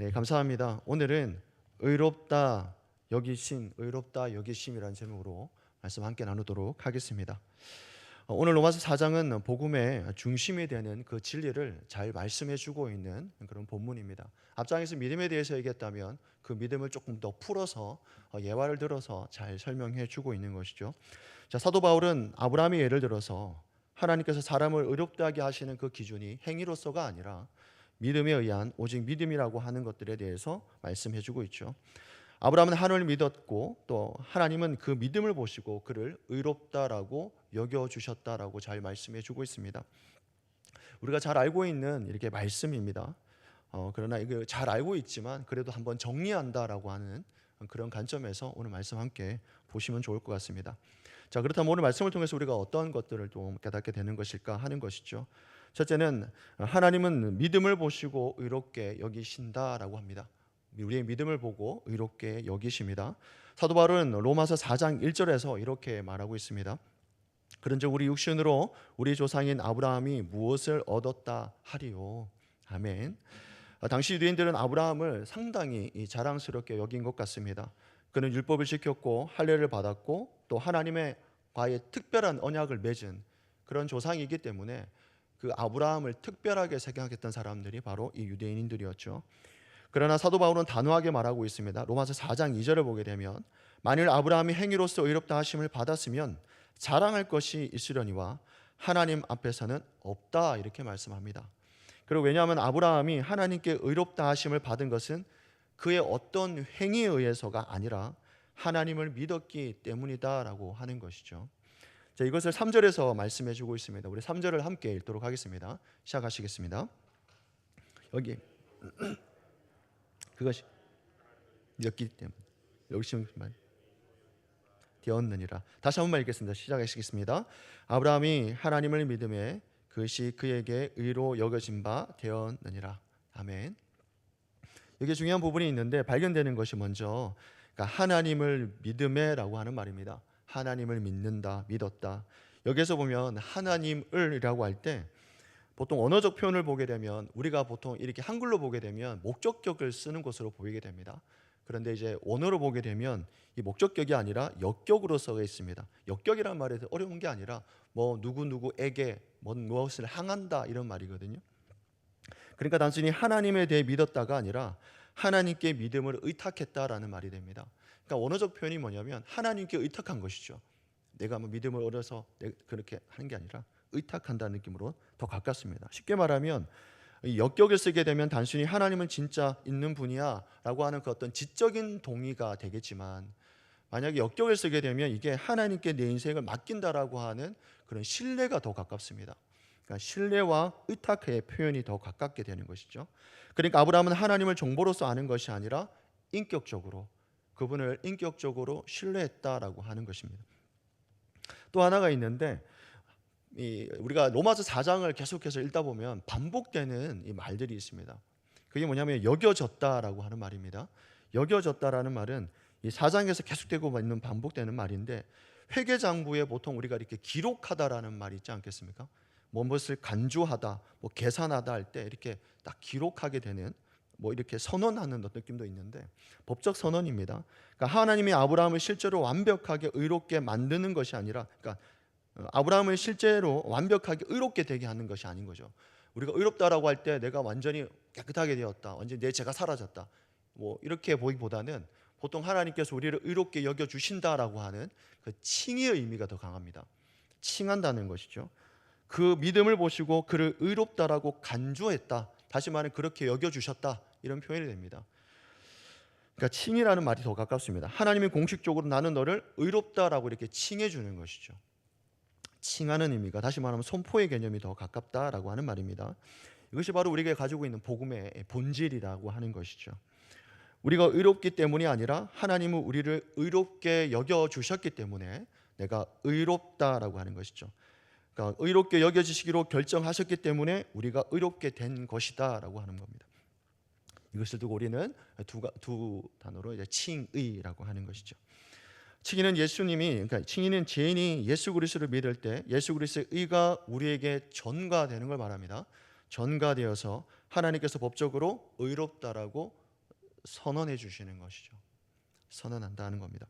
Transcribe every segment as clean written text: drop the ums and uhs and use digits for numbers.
네, 감사합니다. 오늘은 의롭다 의롭다 여기심이라는 제목으로 말씀 함께 나누도록 하겠습니다. 오늘 로마서 4장은 복음의 중심이 되는 그 진리를 잘 말씀해 주고 있는 그런 본문입니다. 앞장에서 믿음에 대해서 얘기했다면 그 믿음을 조금 더 풀어서 예화를 들어서 잘 설명해 주고 있는 것이죠. 자, 사도 바울은 아브라함의 예를 들어서 하나님께서 사람을 의롭다 하게 하시는 그 기준이 행위로서가 아니라 믿음에 의한 오직 믿음이라고 하는 것들에 대해서 말씀해 주고 있죠. 아브라함은 하나님을 믿었고 또 하나님은 그 믿음을 보시고 그를 의롭다라고 여겨 주셨다라고 잘 말씀해 주고 있습니다. 우리가 잘 알고 있는 이렇게 말씀입니다. 그러나 이거 잘 알고 있지만 그래도 한번 정리한다라고 하는 그런 관점에서 오늘 말씀 함께 보시면 좋을 것 같습니다. 자, 그렇다면 오늘 말씀을 통해서 우리가 어떤 것들을 좀 깨닫게 되는 것일까 하는 것이죠. 첫째는 하나님은 믿음을 보시고 의롭게 여기신다라고 합니다. 우리의 믿음을 보고 의롭게 여기십니다. 사도 바울은 로마서 4장 1절에서 이렇게 말하고 있습니다. 그런즉 우리 육신으로 우리 조상인 아브라함이 무엇을 얻었다 하리요. 아멘. 당시 유대인들은 아브라함을 상당히 자랑스럽게 여긴 것 같습니다. 그는 율법을 지켰고 할례를 받았고 또 하나님의 과의 특별한 언약을 맺은 그런 조상이기 때문에 그 아브라함을 특별하게 생각했던 사람들이 바로 이 유대인들이었죠. 그러나 사도 바울은 단호하게 말하고 있습니다. 로마서 4장 2절을 보게 되면 만일 아브라함이 행위로서 의롭다 하심을 받았으면 자랑할 것이 있으려니와 하나님 앞에서는 없다 이렇게 말씀합니다. 그리고 왜냐하면 아브라함이 하나님께 의롭다 하심을 받은 것은 그의 어떤 행위에 의해서가 아니라 하나님을 믿었기 때문이다라고 하는 것이죠. 자, 이것을 3절에서 말씀해 주고 있습니다. 우리 3절을 함께 읽도록 하겠습니다. 시작하시겠습니다. 여기 그것이 믿었기 때문에 여기시면 되었느니라. 다시 한번 읽겠습니다. 시작하시겠습니다. 아브라함이 하나님을 믿음에 그것이 그에게 의로 여겨진 바 되었느니라. 아멘. 여기 중요한 부분이 있는데 발견되는 것이 먼저 그러니까 하나님을 믿음에라고 하는 말입니다. 하나님을 믿는다, 믿었다. 여기서 보면 하나님을이라고 할 때 보통 언어적 표현을 보게 되면 우리가 보통 이렇게 한글로 보게 되면 목적격을 쓰는 것으로 보이게 됩니다. 그런데 이제 원어로 보게 되면 이 목적격이 아니라 역격으로 써 있습니다. 역격이란 말이 어려운 게 아니라 뭐 누구누구에게 무엇을 향한다 이런 말이거든요. 그러니까 단순히 하나님에 대해 믿었다가 아니라 하나님께 믿음을 의탁했다라는 말이 됩니다. 그러니까 원어적 표현이 뭐냐면 하나님께 의탁한 것이죠. 내가 뭐 믿음을 얻어서 그렇게 하는 게 아니라 의탁한다는 느낌으로 더 가깝습니다. 쉽게 말하면 역격을 쓰게 되면 단순히 하나님은 진짜 있는 분이야 라고 하는 그 어떤 지적인 동의가 되겠지만 만약에 역격을 쓰게 되면 이게 하나님께 내 인생을 맡긴다라고 하는 그런 신뢰가 더 가깝습니다. 그러니까 신뢰와 의탁의 표현이 더 가깝게 되는 것이죠. 그러니까 아브라함은 하나님을 정보로서 아는 것이 아니라 인격적으로 그분을 인격적으로 신뢰했다라고 하는 것입니다. 또 하나가 있는데 우리가 로마서 4장을 계속해서 읽다 보면 반복되는 이 말들이 있습니다. 그게 뭐냐면 여겨졌다라고 하는 말입니다. 여겨졌다라는 말은 이 4장에서 계속되고 있는 반복되는 말인데 회계장부에 보통 우리가 이렇게 기록하다라는 말이 있지 않겠습니까? 무엇을 간주하다, 뭐 계산하다 할 때 이렇게 딱 기록하게 되는 뭐 이렇게 선언하는 느낌도 있는데 법적 선언입니다. 그러니까 하나님이 아브라함을 실제로 완벽하게 의롭게 만드는 것이 아니라 그러니까 아브라함을 실제로 완벽하게 의롭게 되게 하는 것이 아닌 거죠. 우리가 의롭다라고 할 때 내가 완전히 깨끗하게 되었다, 완전히 내 죄가 사라졌다, 뭐 이렇게 보기보다는 보통 하나님께서 우리를 의롭게 여겨 주신다라고 하는 그 칭의의 의미가 더 강합니다. 칭한다는 것이죠. 그 믿음을 보시고 그를 의롭다라고 간주했다. 다시 말하면 그렇게 여겨 주셨다. 이런 표현이 됩니다. 그러니까 칭이라는 말이 더 가깝습니다. 하나님이 공식적으로 나는 너를 의롭다라고 이렇게 칭해 주는 것이죠. 칭하는 의미가 다시 말하면 선포의 개념이 더 가깝다라고 하는 말입니다. 이것이 바로 우리가 가지고 있는 복음의 본질이라고 하는 것이죠. 우리가 의롭기 때문이 아니라 하나님은 우리를 의롭게 여겨 주셨기 때문에 내가 의롭다라고 하는 것이죠. 그러니까 의롭게 여겨지시기로 결정하셨기 때문에 우리가 의롭게 된 것이다라고 하는 겁니다. 이것을 두고 우리는 두 단어로 이제 칭의라고 하는 것이죠. 칭의는 예수님이 그러니까 칭의는 죄인이 예수 그리스도를 믿을 때 예수 그리스도의 의가 우리에게 전가되는 걸 말합니다. 전가되어서 하나님께서 법적으로 의롭다라고 선언해 주시는 것이죠. 선언한다는 겁니다.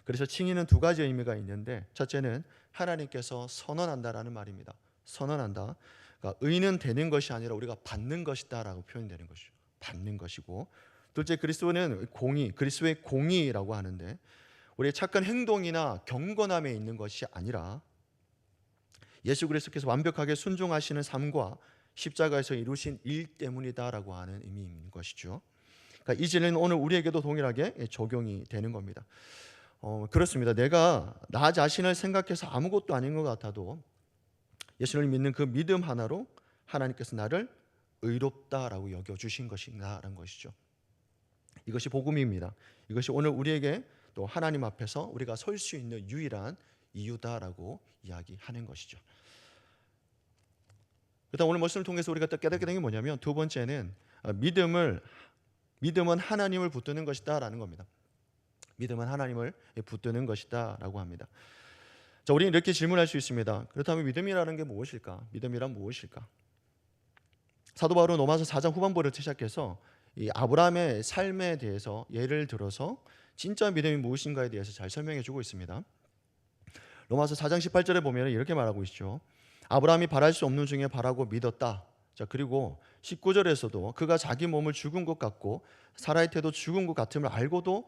그래서 칭의는 두 가지 의미가 있는데, 첫째는 하나님께서 선언한다라는 말입니다. 선언한다. 그러니까 의는 되는 것이 아니라 우리가 받는 것이다라고 표현되는 것이죠. 받는 것이고, 둘째, 그리스도는 공의, 그리스도의 공의라고 하는데, 우리의 착한 행동이나 경건함에 있는 것이 아니라 예수 그리스도께서 완벽하게 순종하시는 삶과 십자가에서 이루신 일 때문이다라고 하는 의미인 것이죠. 그러니까 이 진리는 오늘 우리에게도 동일하게 적용이 되는 겁니다. 그렇습니다. 내가 나 자신을 생각해서 아무것도 아닌 것 같아도 예수를 믿는 그 믿음 하나로 하나님께서 나를 의롭다라고 여겨주신 것이라는 것이죠. 이것이 복음입니다. 이것이 오늘 우리에게 또 하나님 앞에서 우리가 설 수 있는 유일한 이유다라고 이야기하는 것이죠. 일단 오늘 말씀을 통해서 우리가 또 깨닫게 된 게 뭐냐면, 두 번째는 믿음은 하나님을 붙드는 것이다라는 겁니다. 믿음은 하나님을 붙드는 것이다라고 합니다. 자, 우리는 이렇게 질문할 수 있습니다. 그렇다면 믿음이라는 게 무엇일까? 믿음이란 무엇일까? 사도 바울은 로마서 4장 후반부를 시작해서 이 아브라함의 삶에 대해서 예를 들어서 진짜 믿음이 무엇인가에 대해서 잘 설명해 주고 있습니다. 로마서 4장 18절에 보면 이렇게 말하고 있죠. 아브라함이 바랄 수 없는 중에 바라고 믿었다. 자, 그리고 19절에서도 그가 자기 몸을 죽은 것 같고 사라의 태도 죽은 것 같음을 알고도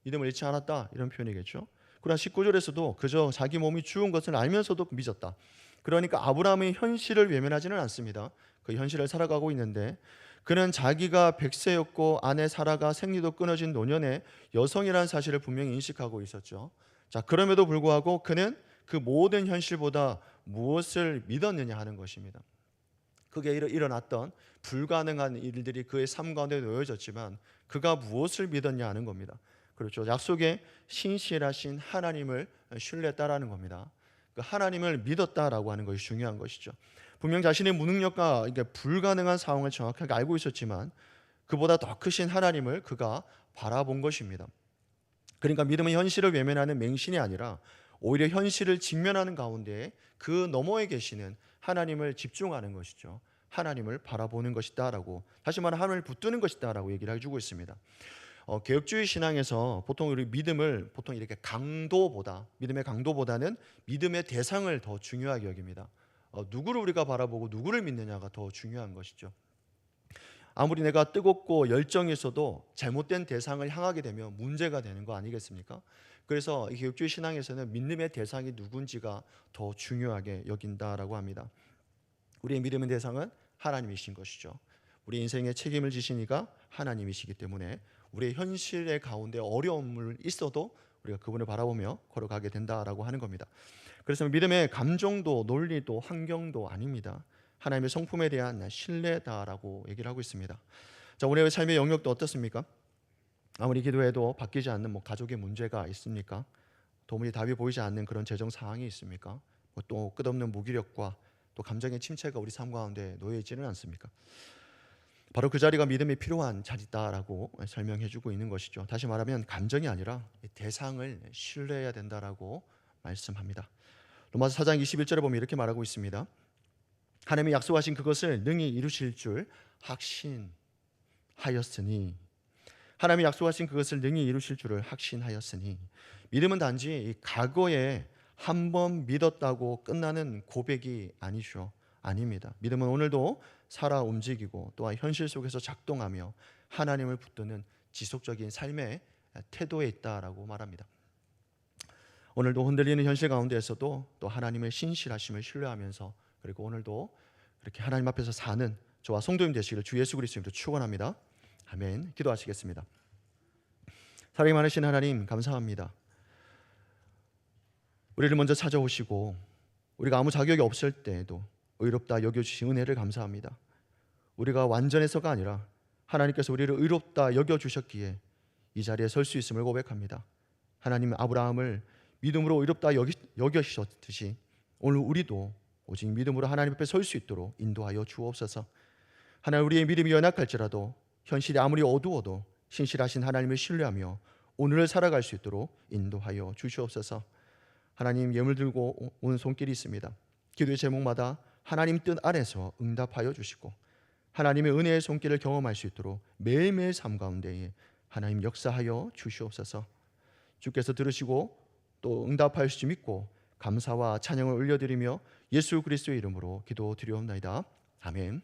믿음을 잃지 않았다, 이런 표현이겠죠. 그러나 19절에서도 그저 자기 몸이 죽은 것을 알면서도 믿었다. 그러니까 아브라함의 현실을 외면하지는 않습니다. 그 현실을 살아가고 있는데, 그는 자기가 100세였고 아내 사라가 생리도 끊어진 노년의 여성이라는 사실을 분명히 인식하고 있었죠. 자, 그럼에도 불구하고 그는 그 모든 현실보다 무엇을 믿었느냐 하는 것입니다. 그게 일어났던 불가능한 일들이 그의 삶 가운데 놓여졌지만 그가 무엇을 믿었냐 하는 겁니다. 그렇죠. 약속의 신실하신 하나님을 신뢰했다라는 겁니다. 그 하나님을 믿었다라고 하는 것이 중요한 것이죠. 분명 자신의 무능력과 불가능한 상황을 정확하게 알고 있었지만 그보다 더 크신 하나님을 그가 바라본 것입니다. 그러니까 믿음은 현실을 외면하는 맹신이 아니라 오히려 현실을 직면하는 가운데 그 너머에 계시는 하나님을 집중하는 것이죠. 하나님을 바라보는 것이다라고, 다시 말하면 하나님을 붙드는 것이다라고 얘기를 해주고 있습니다. 개혁주의 신앙에서 보통 우리 믿음을 보통 이렇게 믿음의 강도보다는 믿음의 대상을 더 중요하게 여깁니다. 누구를 우리가 바라보고 누구를 믿느냐가 더 중요한 것이죠. 아무리 내가 뜨겁고 열정이 있어도 잘못된 대상을 향하게 되면 문제가 되는 거 아니겠습니까? 그래서 이 개혁주의 신앙에서는 믿음의 대상이 누군지가 더 중요하게 여긴다라고 합니다. 우리의 믿음의 대상은 하나님이신 것이죠. 우리 인생에 책임을 지신 이가 하나님이시기 때문에 우리의 현실의 가운데 어려움을 있어도 우리가 그분을 바라보며 걸어가게 된다라고 하는 겁니다. 그래서 믿음의 감정도 논리도 환경도 아닙니다. 하나님의 성품에 대한 신뢰다라고 얘기를 하고 있습니다. 자, 우리의 삶의 영역도 어떻습니까? 아무리 기도해도 바뀌지 않는 가족의 문제가 있습니까? 도무지 답이 보이지 않는 그런 재정 상황이 있습니까? 또 끝없는 무기력과 또 감정의 침체가 우리 삶 가운데 놓여 있지는 않습니까? 바로 그 자리가 믿음이 필요한 자리다라고 설명해주고 있는 것이죠. 다시 말하면 감정이 아니라 대상을 신뢰해야 된다라고 말씀합니다. 로마서 4장 21절에 보면 이렇게 말하고 있습니다. 하나님이 약속하신 그것을 능히 이루실 줄 확신하였으니, 하나님이 약속하신 그것을 능히 이루실 줄을 확신하였으니, 믿음은 단지 과거에 한 번 믿었다고 끝나는 고백이 아니죠. 아닙니다. 믿음은 오늘도 살아 움직이고 또한 현실 속에서 작동하며 하나님을 붙드는 지속적인 삶의 태도에 있다라고 말합니다. 오늘도 흔들리는 현실 가운데에서도 또 하나님의 신실하심을 신뢰하면서, 그리고 오늘도 그렇게 하나님 앞에서 사는 저와 성도님 되시기를 주 예수 그리스도로 축원합니다. 아멘. 기도하시겠습니다. 사랑이 많으신 하나님, 감사합니다. 우리를 먼저 찾아오시고 우리가 아무 자격이 없을 때에도 의롭다 여겨주신 은혜를 감사합니다. 우리가 완전해서가 아니라 하나님께서 우리를 의롭다 여겨주셨기에 이 자리에 설 수 있음을 고백합니다. 하나님, 아브라함을 믿음으로 의롭다 여겨주셨듯이 오늘 우리도 오직 믿음으로 하나님 앞에 설 수 있도록 인도하여 주옵소서. 하나님, 우리의 믿음이 연약할지라도 현실이 아무리 어두워도 신실하신 하나님을 신뢰하며 오늘을 살아갈 수 있도록 인도하여 주시옵소서. 하나님, 예물 들고 온 손길이 있습니다. 기도의 제목마다 하나님 뜻 안에서 응답하여 주시고 하나님의 은혜의 손길을 경험할 수 있도록 매일매일 삶 가운데에 하나님 역사하여 주시옵소서. 주께서 들으시고 또 응답하실 줄 믿고 감사와 찬양을 올려드리며 예수 그리스도의 이름으로 기도드리옵나이다. 아멘.